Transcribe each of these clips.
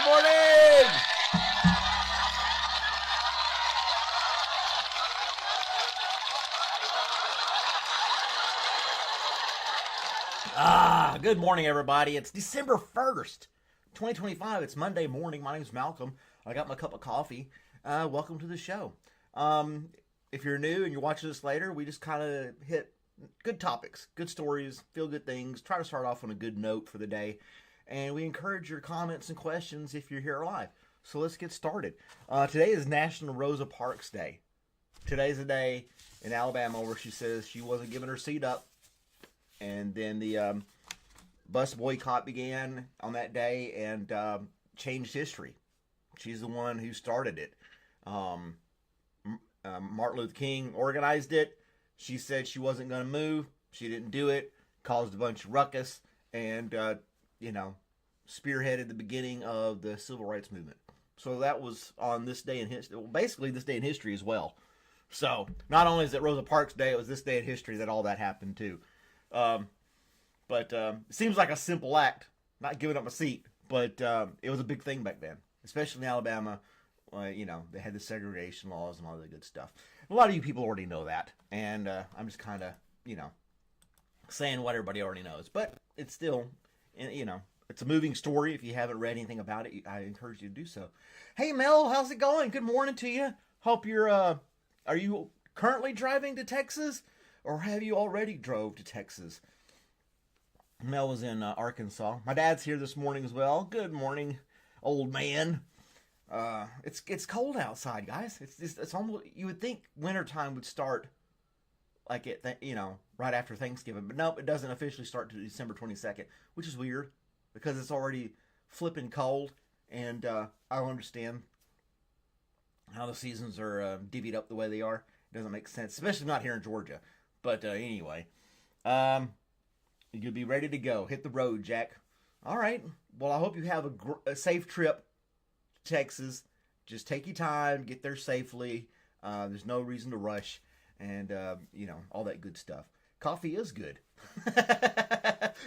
morning! Good morning, everybody. It's December 1st, 2025. It's Monday morning. My name's Malcolm. I got my cup of coffee. Welcome to the show. If you're new and you're watching this later, we just kind of hit good topics, good stories, feel good things, try to start off on a good note for the day. And we encourage your comments and questions if you're here live. So let's get started. Today is National Rosa Parks Day. Today's a day in Alabama where she says she wasn't giving her seat up. And then the bus boycott began on that day and changed history. She's the one who started it. Martin Luther King organized it. She said she wasn't going to move. She didn't do it. Caused a bunch of ruckus and, spearheaded the beginning of the civil rights movement. So that was on this day in history. Well, basically this day in history as well. So not only is it Rosa Parks Day, it was this day in history that all that happened too. But it seems like a simple act, not giving up a seat, but it was a big thing back then, especially in Alabama. They had the segregation laws and all that good stuff. A lot of you people already know that, and I'm just kind of, saying what everybody already knows. But it's still, it's a moving story. If you haven't read anything about it, I encourage you to do so. Hey, Mel, how's it going? Good morning to you. Hope you're, are you currently driving to Texas? Or have you already drove to Texas? Mel was in Arkansas. My dad's here this morning as well. Good morning, old man. It's cold outside, guys. It's almost, you would think wintertime would start like right after Thanksgiving, but nope, it doesn't officially start to December 22nd, which is weird because it's already flipping cold, and I don't understand how the seasons are divvied up the way they are. It doesn't make sense, especially not here in Georgia. But anyway, you'll be ready to go. Hit the road, Jack. All right. Well, I hope you have a safe trip to Texas. Just take your time, get there safely. There's no reason to rush, and all that good stuff. Coffee is good.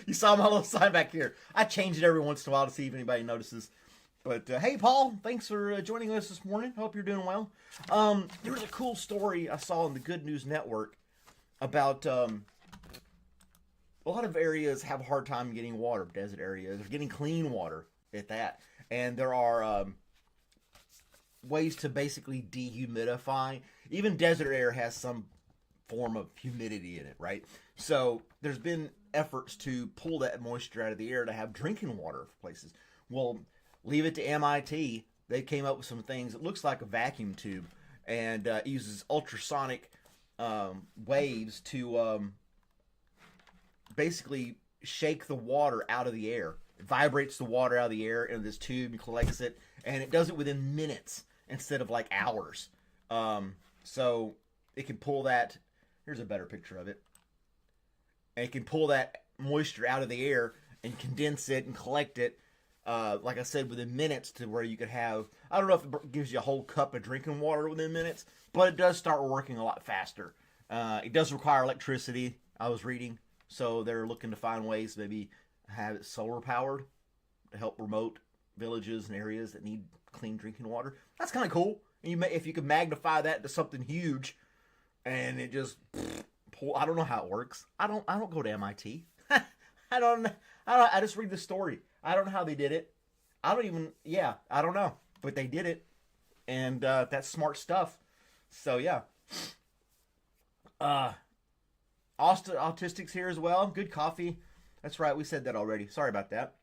You saw my little sign back here. I change it every once in a while to see if anybody notices. But hey, Paul, thanks for joining us this morning. Hope you're doing well. There was a cool story I saw on the Good News Network about a lot of areas have a hard time getting water, desert areas, or getting clean water at that. And there are ways to basically dehumidify. Even desert air has some form of humidity in it, right? So there's been efforts to pull that moisture out of the air to have drinking water for places. Well, leave it to MIT. They came up with some things. It looks like a vacuum tube and it uses ultrasonic waves to basically shake the water out of the air. It vibrates the water out of the air into this tube and collects it, and it does it within minutes instead of like hours. So it can pull that. Here's a better picture of it. And it can pull that moisture out of the air and condense it and collect it. Like I said, within minutes, to where you could have, I don't know if it gives you a whole cup of drinking water within minutes, but it does start working a lot faster. It does require electricity, I was reading, so they're looking to find ways to maybe have it solar powered to help remote villages and areas that need clean drinking water. That's kind of cool. And if you could magnify that to something huge, and it just pull. I don't know how it works. I don't go to MIT. I just read the story. I don't know how they did it. I don't know. But they did it. And that's smart stuff. So, yeah. Autistics here as well. Good coffee. That's right. We said that already. Sorry about that.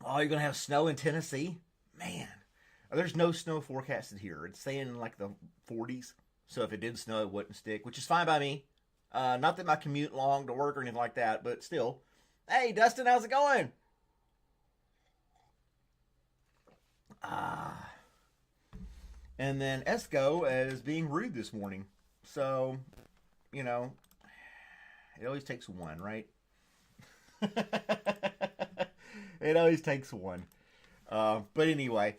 Oh, you're going to have snow in Tennessee? Man. There's no snow forecasted here. It's saying in like the 40s. So if it did snow, it wouldn't stick, which is fine by me. Not that my commute long to work or anything like that, but still. Hey, Dustin, how's it going? And then Esco is being rude this morning. So, it always takes one, right? It always takes one. But anyway,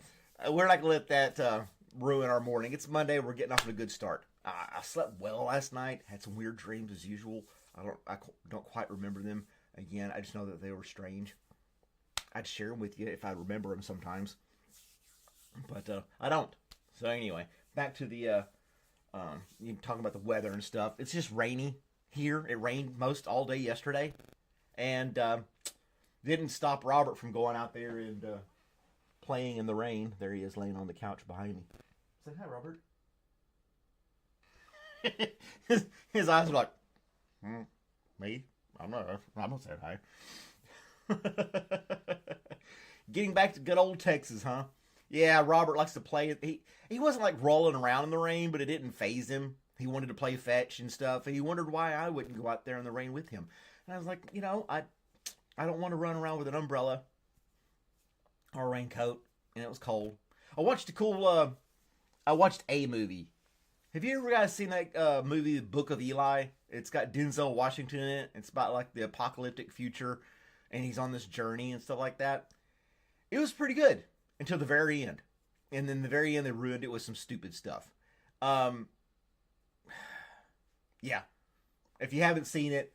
we're not going to let that ruin our morning. It's Monday. We're getting off to a good start. I slept well last night. Had some weird dreams as usual. I don't quite remember them. Again, I just know that they were strange. I'd share them with you if I remember them sometimes, but I don't. So anyway, back to the you talking about the weather and stuff. It's just rainy here. It rained most all day yesterday, and didn't stop Robert from going out there and playing in the rain. There he is, laying on the couch behind me. Say hi, Robert. his eyes are like, me? I'm not saying hi. Getting back to good old Texas, huh? Yeah, Robert likes to play. He wasn't like rolling around in the rain, but it didn't faze him. He wanted to play fetch and stuff, and he wondered why I wouldn't go out there in the rain with him. And I was like, I don't want to run around with an umbrella or a raincoat, and it was cold. I watched a movie. Have you ever guys seen that movie, The Book of Eli? It's got Denzel Washington in it. It's about like the apocalyptic future, and he's on this journey and stuff like that. It was pretty good until the very end. And then the very end, they ruined it with some stupid stuff. Yeah. If you haven't seen it,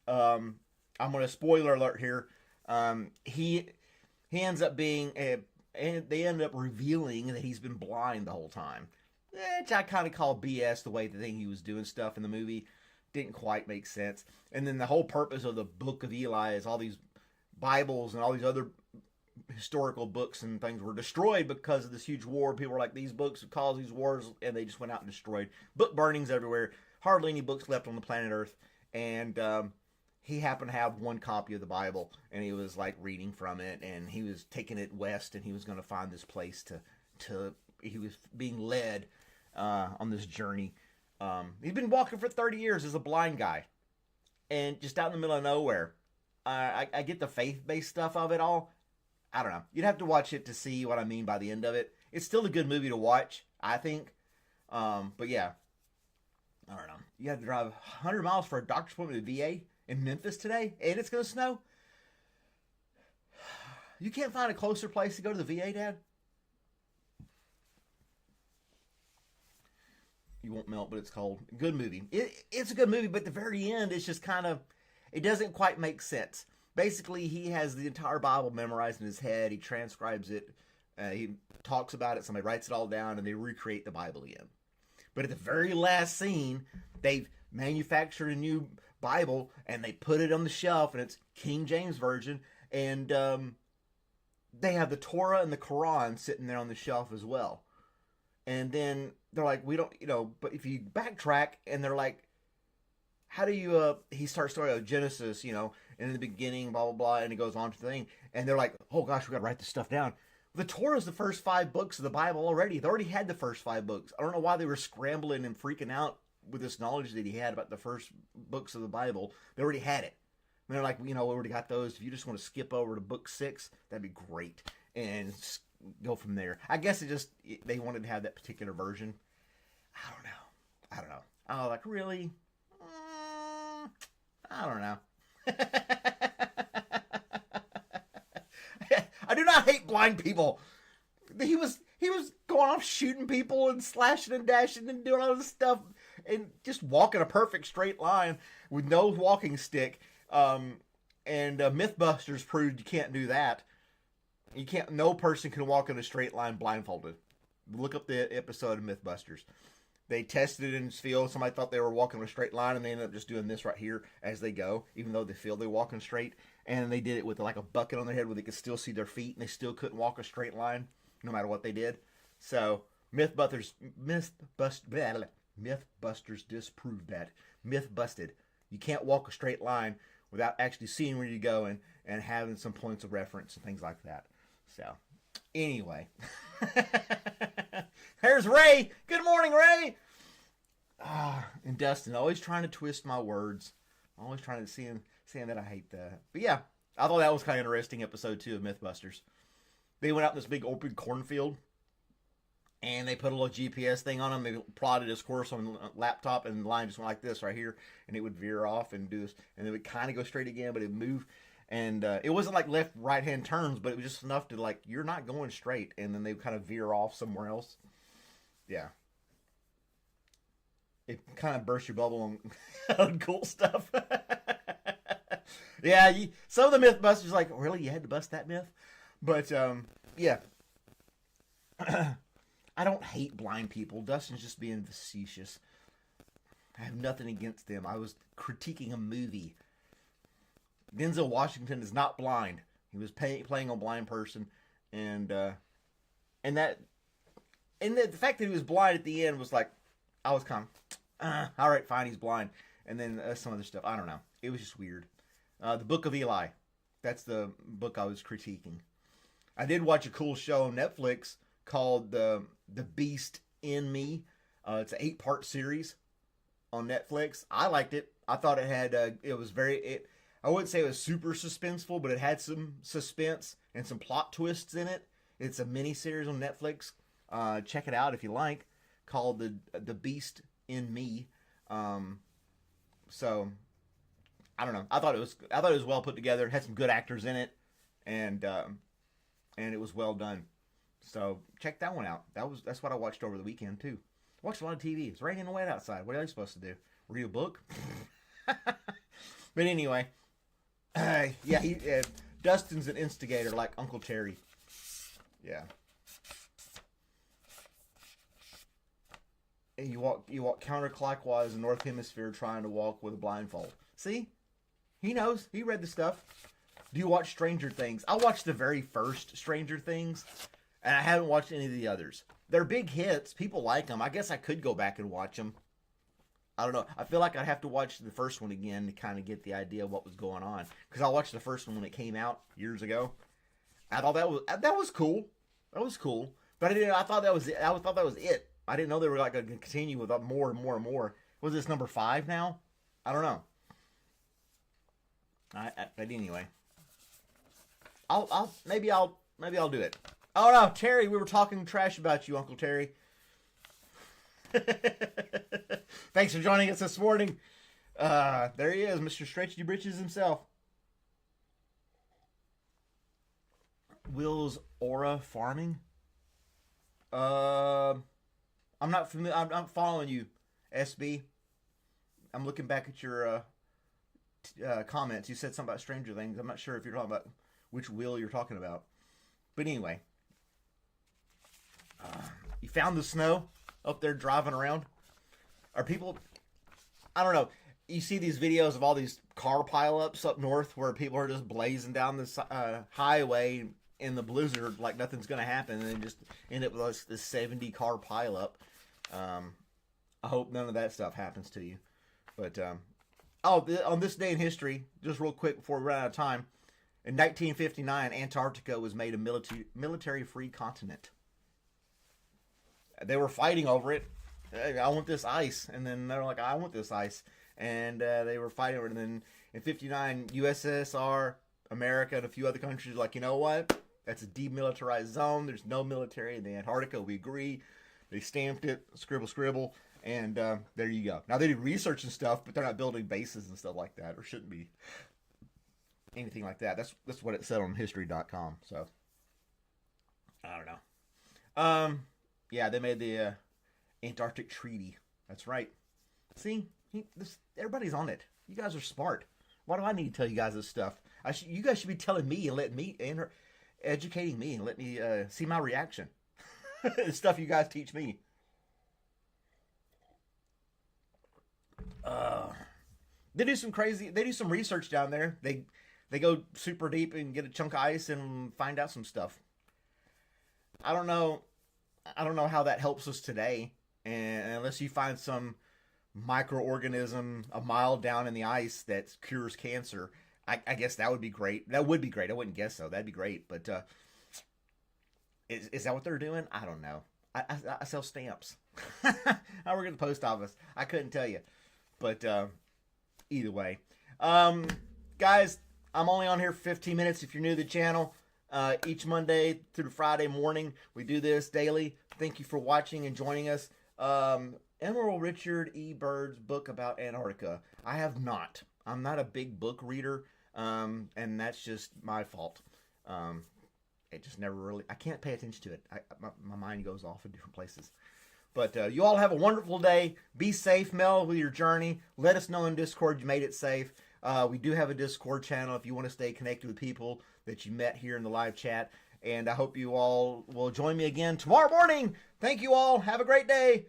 I'm going to spoiler alert here. He ends up being, and they end up revealing that he's been blind the whole time. Which I kind of call BS, the way the thing he was doing stuff in the movie didn't quite make sense. And then the whole purpose of the Book of Eli is all these Bibles and all these other historical books and things were destroyed because of this huge war. People were like, these books have caused these wars, and they just went out and destroyed. Book burnings everywhere. Hardly any books left on the planet Earth. And he happened to have one copy of the Bible, and he was like reading from it, and he was taking it west, and he was going to find this place to he was being led on this journey. He's been walking for 30 years as a blind guy, and just out in the middle of nowhere. I get the faith-based stuff of it all. I don't know. You'd have to watch it to see what I mean by the end of it. It's still a good movie to watch, I think. But yeah, I don't know. You have to drive 100 miles for a doctor's appointment to VA in Memphis today, and it's going to snow. You can't find a closer place to go to the VA, Dad? You won't melt, but it's cold. Good movie. It's a good movie, but at the very end, it's just kind of, it doesn't quite make sense. Basically, he has the entire Bible memorized in his head. He transcribes it. He talks about it. Somebody writes it all down, and they recreate the Bible again. But at the very last scene, they've manufactured a new Bible, and they put it on the shelf, and it's King James Version. And they have the Torah and the Quran sitting there on the shelf as well. And then they're like, we don't, but if you backtrack, and they're like, how do you, he starts talking about Genesis, and in the beginning, blah, blah, blah, and it goes on to the thing. And they're like, oh gosh, we got to write this stuff down. The Torah is the first 5 books of the Bible already. They already had the first 5 books. I don't know why they were scrambling and freaking out with this knowledge that he had about the first books of the Bible. They already had it. And they're like, we already got those. If you just want to skip over to book 6, that'd be great. And go from there. I guess they wanted to have that particular version. I don't know. Oh, like, really? I don't know. I do not hate blind people. He was going off shooting people and slashing and dashing and doing all this stuff and just walking a perfect straight line with no walking stick. And Mythbusters proved you can't do that. No person can walk in a straight line blindfolded. Look up the episode of Mythbusters. They tested it in this field. Somebody thought they were walking a straight line, and they ended up just doing this right here as they go, even though they feel they're walking straight. And they did it with like a bucket on their head where they could still see their feet, and they still couldn't walk a straight line, no matter what they did. So Mythbusters disproved that. Myth busted. You can't walk a straight line without actually seeing where you're going and having some points of reference and things like that. So, anyway. There's Ray. Good morning, Ray. And Dustin, always trying to twist my words. Always trying to saying that I hate that. But yeah, I thought that was kind of interesting episode 2 of Mythbusters. They went out in this big open cornfield, and they put a little GPS thing on them. They plotted his course on a laptop, and the line just went like this right here, and it would veer off and do this, and it would kind of go straight again, but it would move. And it wasn't like left, right-hand turns, but it was just enough to like, you're not going straight, and then they would kind of veer off somewhere else. Yeah. It kind of bursts your bubble on cool stuff. Yeah, some of the Mythbusters like, really, you had to bust that myth? But yeah, I don't hate blind people. Dustin's just being facetious. I have nothing against them. I was critiquing a movie. Denzel Washington is not blind. He was playing a blind person, and the fact that he was blind at the end was like, I was kind of, all right, fine, he's blind. And then some other stuff. I don't know. It was just weird. The Book of Eli. That's the book I was critiquing. I did watch a cool show on Netflix called The Beast in Me. It's an 8-part series on Netflix. I liked it. I thought it had, I wouldn't say it was super suspenseful, but it had some suspense and some plot twists in it. It's a mini series on Netflix. Check it out if you like. Called The Beast in Me. So I don't know. I thought it was well put together. It had some good actors in it, and it was well done. So check that one out. That's what I watched over the weekend too. Watched a lot of TV. It's raining and wet outside. What are you supposed to do? Read a book? But anyway, yeah, Dustin's an instigator like Uncle Terry. Yeah. And you walk counterclockwise in the North Hemisphere trying to walk with a blindfold. See? He knows. He read the stuff. Do you watch Stranger Things? I watched the very first Stranger Things, and I haven't watched any of the others. They're big hits. People like them. I guess I could go back and watch them. I don't know. I feel like I'd have to watch the first one again to kind of get the idea of what was going on. Because I watched the first one when it came out years ago. I thought that was cool. That was cool. But I thought that was it. I thought that was it. I didn't know they were like going to continue with more and more and more. Was this number 5 now? I don't know. But anyway, maybe I'll do it. Oh no, Terry, we were talking trash about you, Uncle Terry. Thanks for joining us this morning. There he is, Mr. Stretchy Britches himself. Will's Aura Farming. I'm not familiar. I'm not following you, SB. I'm looking back at your comments. You said something about Stranger Things. I'm not sure if you're talking about which Will you're talking about. But anyway, you found the snow up there driving around. Are people? I don't know. You see these videos of all these car pileups up north where people are just blazing down this highway in the blizzard like nothing's going to happen, and then just end up with this 70 car pileup. I hope none of that stuff happens to you. But on this day in history, just real quick before we run out of time, in 1959, Antarctica was made a military-free continent. They were fighting over it. Hey, I want this ice, and then they're like, I want this ice, and they were fighting over it. And then in '59, USSR, America, and a few other countries were like, you know what? That's a demilitarized zone. There's no military in the Antarctica. We agree. They stamped it, scribble, scribble, and there you go. Now, they do research and stuff, but they're not building bases and stuff like that, or shouldn't be anything like that. That's what it said on history.com, so I don't know. Yeah, they made the Antarctic Treaty. That's right. See? Everybody's on it. You guys are smart. Why do I need to tell you guys this stuff? You guys should be telling me and educating me and let me see my reaction. The stuff you guys teach me. They do some research down there. They go super deep and get a chunk of ice and find out some stuff. I don't know how that helps us today, and unless you find some microorganism a mile down in the ice that cures cancer. I guess that would be great. That would be great. I wouldn't guess so. That'd be great. But is that what they're doing? I don't know. I sell stamps. I work at the post office. I couldn't tell you. But either way. Guys, I'm only on here for 15 minutes if you're new to the channel. Each Monday through Friday morning, we do this daily. Thank you for watching and joining us. Emerald Richard E. Bird's book about Antarctica. I have not. I'm not a big book reader, and that's just my fault. It just never really, I can't pay attention to it. My mind goes off in different places. But you all have a wonderful day. Be safe, Mel, with your journey. Let us know in Discord you made it safe. We do have a Discord channel if you want to stay connected with people that you met here in the live chat. And I hope you all will join me again tomorrow morning. Thank you all. Have a great day.